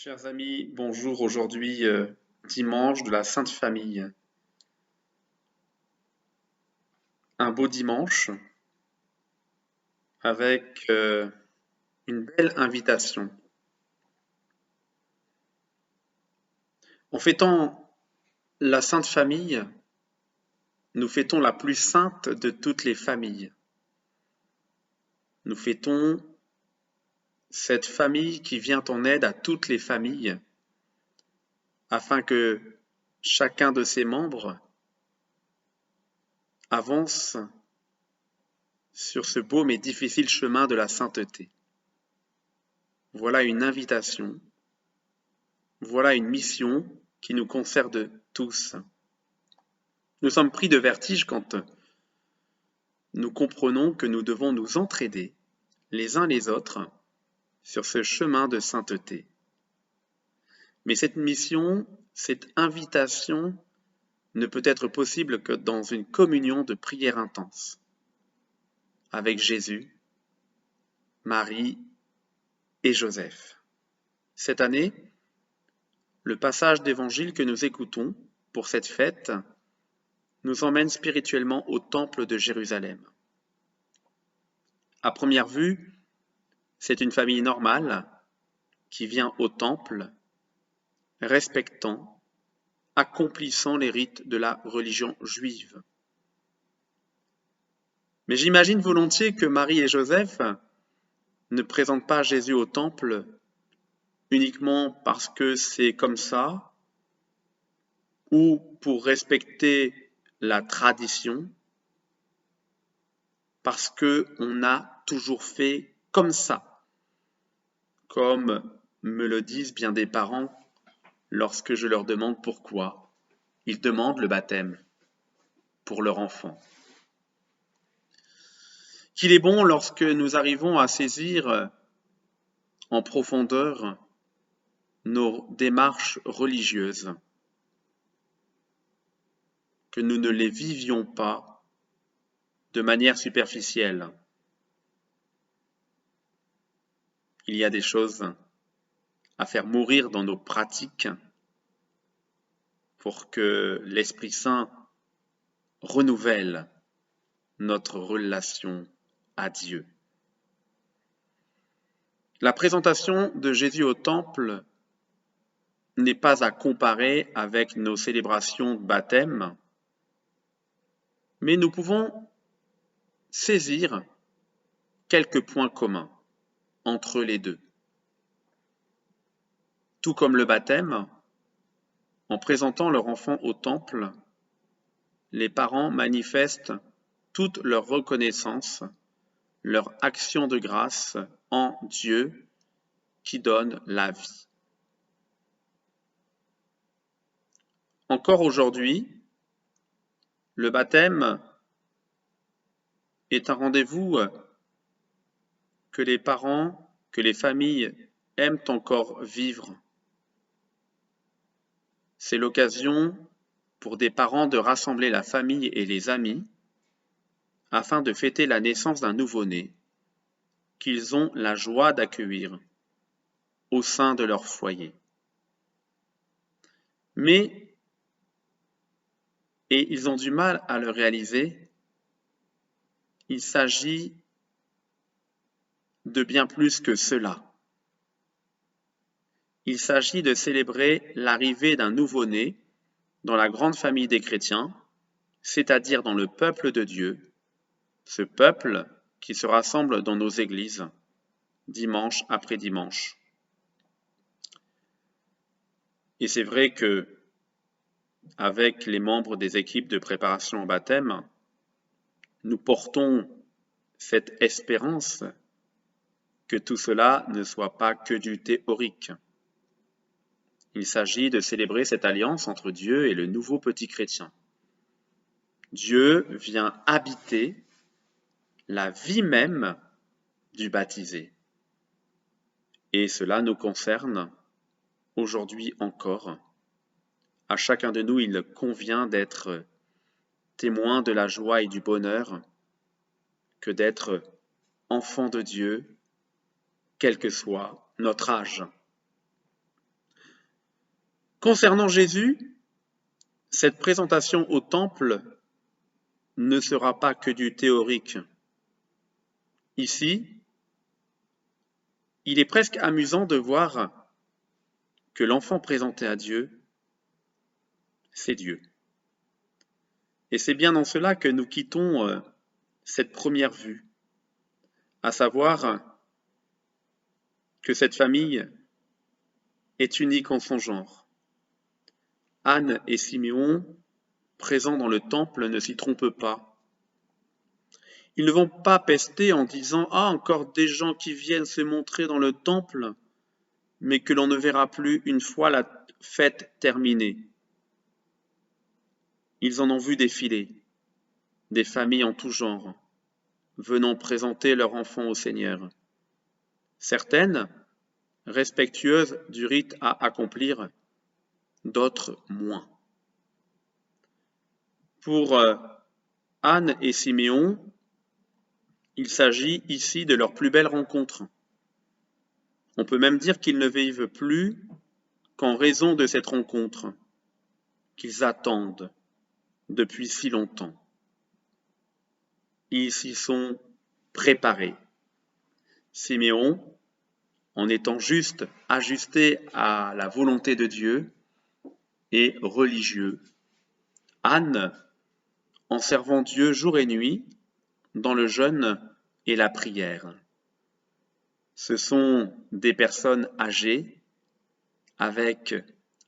Chers amis, bonjour. Aujourd'hui, dimanche de la Sainte Famille. Un beau dimanche avec une belle invitation. En fêtant la Sainte Famille, nous fêtons la plus sainte de toutes les familles. Nous fêtons cette famille qui vient en aide à toutes les familles afin que chacun de ses membres avance sur ce beau mais difficile chemin de la sainteté. Voilà une invitation, voilà une mission qui nous concerne tous. Nous sommes pris de vertige quand nous comprenons que nous devons nous entraider les uns les autres sur ce chemin de sainteté. Mais cette mission, cette invitation ne peut être possible que dans une communion de prière intense avec Jésus, Marie et Joseph. Cette année, le passage d'évangile que nous écoutons pour cette fête nous emmène spirituellement au temple de Jérusalem. À première vue, c'est une famille normale qui vient au temple, respectant, accomplissant les rites de la religion juive. Mais j'imagine volontiers que Marie et Joseph ne présentent pas Jésus au temple uniquement parce que c'est comme ça, ou pour respecter la tradition, parce qu'on a toujours fait comme ça, comme me le disent bien des parents lorsque je leur demande pourquoi. Ils demandent le baptême pour leur enfant. Qu'il est bon lorsque nous arrivons à saisir en profondeur nos démarches religieuses, que nous ne les vivions pas de manière superficielle. Il y a des choses à faire mourir dans nos pratiques pour que l'Esprit Saint renouvelle notre relation à Dieu. La présentation de Jésus au temple n'est pas à comparer avec nos célébrations de baptême, mais nous pouvons saisir quelques points communs entre les deux. Tout comme le baptême, en présentant leur enfant au temple, les parents manifestent toute leur reconnaissance, leur action de grâce en Dieu qui donne la vie. Encore aujourd'hui, le baptême est un rendez-vous que les parents, que les familles aiment encore vivre. C'est l'occasion pour des parents de rassembler la famille et les amis afin de fêter la naissance d'un nouveau-né qu'ils ont la joie d'accueillir au sein de leur foyer. Mais, et ils ont du mal à le réaliser, il s'agit de bien plus que cela. Il s'agit de célébrer l'arrivée d'un nouveau-né dans la grande famille des chrétiens, c'est-à-dire dans le peuple de Dieu, ce peuple qui se rassemble dans nos églises, dimanche après dimanche. Et c'est vrai que, avec les membres des équipes de préparation au baptême, nous portons cette espérance que tout cela ne soit pas que du théorique. Il s'agit de célébrer cette alliance entre Dieu et le nouveau petit chrétien. Dieu vient habiter la vie même du baptisé. Et cela nous concerne aujourd'hui encore. À chacun de nous, il convient d'être témoin de la joie et du bonheur que d'être enfant de Dieu, quel que soit notre âge. Concernant Jésus, cette présentation au temple ne sera pas que du théorique. Ici, il est presque amusant de voir que l'enfant présenté à Dieu, c'est Dieu. Et c'est bien dans cela que nous quittons cette première vue, à savoir que cette famille est unique en son genre. Anne et Siméon, présents dans le temple, ne s'y trompent pas. Ils ne vont pas pester en disant « Ah, encore des gens qui viennent se montrer dans le temple », mais que l'on ne verra plus une fois la fête terminée. Ils en ont vu défiler, des familles en tout genre, venant présenter leur enfant au Seigneur. Certaines, respectueuses du rite à accomplir, d'autres moins. Pour Anne et Siméon, il s'agit ici de leur plus belle rencontre. On peut même dire qu'ils ne vivent plus qu'en raison de cette rencontre, qu'ils attendent depuis si longtemps. Ils s'y sont préparés. Siméon, en étant juste, ajusté à la volonté de Dieu, et religieux. Anne, en servant Dieu jour et nuit, dans le jeûne et la prière. Ce sont des personnes âgées, avec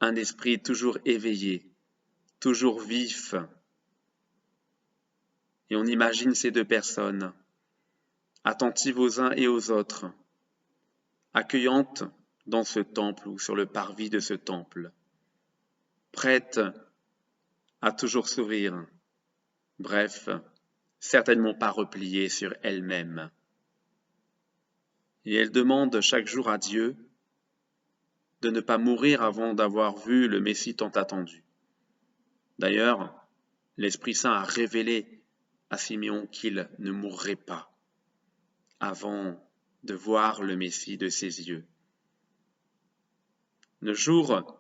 un esprit toujours éveillé, toujours vif. Et on imagine ces deux personnes, attentives aux uns et aux autres, accueillantes dans ce temple ou sur le parvis de ce temple, prêtes à toujours sourire, bref, certainement pas repliées sur elles-mêmes. Et elles demandent chaque jour à Dieu de ne pas mourir avant d'avoir vu le Messie tant attendu. D'ailleurs, l'Esprit Saint a révélé à Siméon qu'il ne mourrait pas avant de voir le Messie de ses yeux. Le jour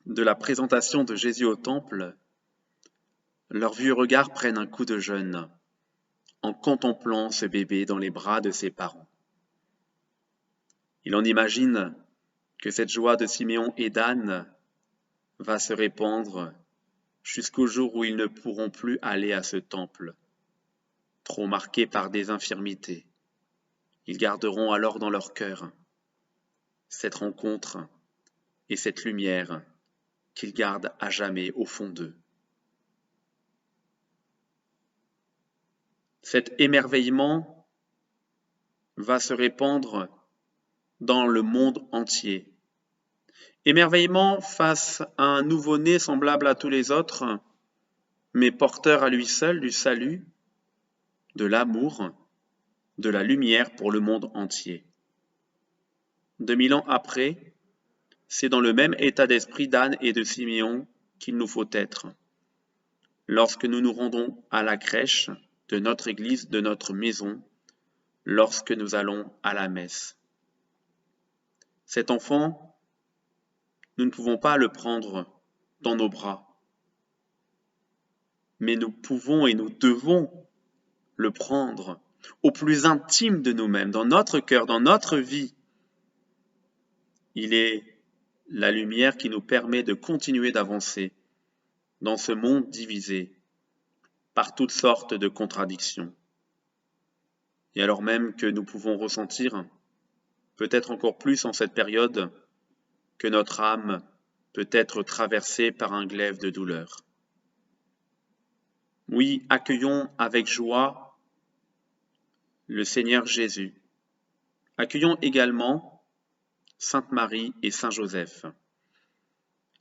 de la présentation de Jésus au temple, leurs vieux regards prennent un coup de jeûne en contemplant ce bébé dans les bras de ses parents. Il en imagine que cette joie de Siméon et d'Anne va se répandre jusqu'au jour où ils ne pourront plus aller à ce temple, trop marqués par des infirmités. Ils garderont alors dans leur cœur cette rencontre et cette lumière qu'ils gardent à jamais au fond d'eux. Cet émerveillement va se répandre dans le monde entier. Émerveillement face à un nouveau-né semblable à tous les autres, mais porteur à lui seul du salut, de l'amour, de la lumière pour le monde entier. 2000 ans après, c'est dans le même état d'esprit d'Anne et de Siméon qu'il nous faut être. Lorsque nous nous rendons à la crèche de notre église, de notre maison, lorsque nous allons à la messe. Cet enfant, nous ne pouvons pas le prendre dans nos bras, mais nous pouvons et nous devons le prendre au plus intime de nous-mêmes, dans notre cœur, dans notre vie. Il est la lumière qui nous permet de continuer d'avancer dans ce monde divisé par toutes sortes de contradictions. Et alors même que nous pouvons ressentir, peut-être encore plus en cette période, que notre âme peut être traversée par un glaive de douleur. Oui, accueillons avec joie le Seigneur Jésus. Accueillons également Sainte Marie et Saint Joseph.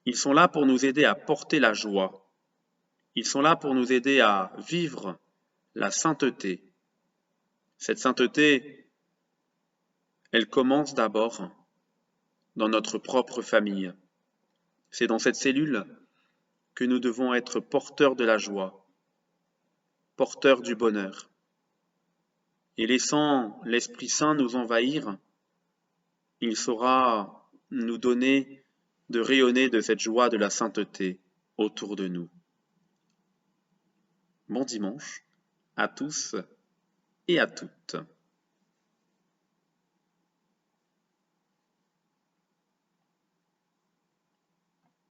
Ils sont là pour nous aider à porter la joie. Ils sont là pour nous aider à vivre la sainteté. Cette sainteté, elle commence d'abord dans notre propre famille. C'est dans cette cellule que nous devons être porteurs de la joie, porteurs du bonheur. Et laissant l'Esprit Saint nous envahir, il saura nous donner de rayonner de cette joie de la sainteté autour de nous. Bon dimanche à tous et à toutes.